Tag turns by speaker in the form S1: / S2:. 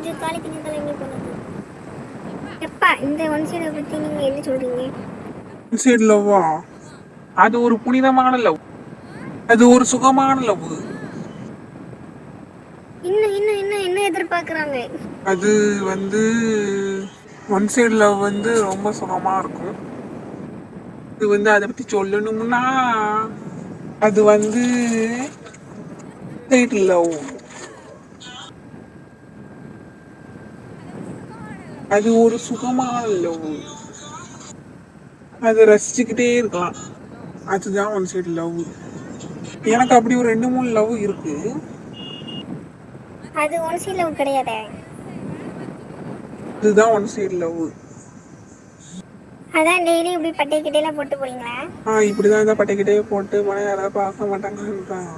S1: இது காலைக்கு கிளம்பி போனது. எப்பா இந்த ஒன் சைடை பற்றி நீங்கள் என்ன சொல்கிறீங்க?
S2: ஒன் சைடு லவ்வா? அது ஒரு புனிதமான லவ், அது ஒரு சுகமான லவ்.
S1: இன்னும் இன்னும் இன்னும் என்ன எதிர்பார்க்குறாங்க?
S2: அது வந்து ஒன் சைடு லவ் வந்து ரொம்ப சுகமாக இருக்கும். இது வந்து அதை பற்றி சொல்லணும்னா அது வந்து சைடு லவ். அது ஒரு சுகமான லவ், அதை ரசிச்சுக்கிட்டே இருக்கலாம். அதுதான் ஒன் சைடு லவ். எனக்கு அப்படி ஒரு 2-3 லவ் இருக்கு.
S1: அது ஒன் சைடு லவ் கிடையாதே.
S2: இதுதான் ஒன் சைடு லவ்.
S1: அதான் டெய்லி இப்படி பட்டைக்கிட்டேலாம் போட்டு போறீங்களா?
S2: இப்படிதான் இந்த பட்டைக்கிட்டே போட்டு போனால் யாராவது பார்க்க மாட்டாங்கன்றான்.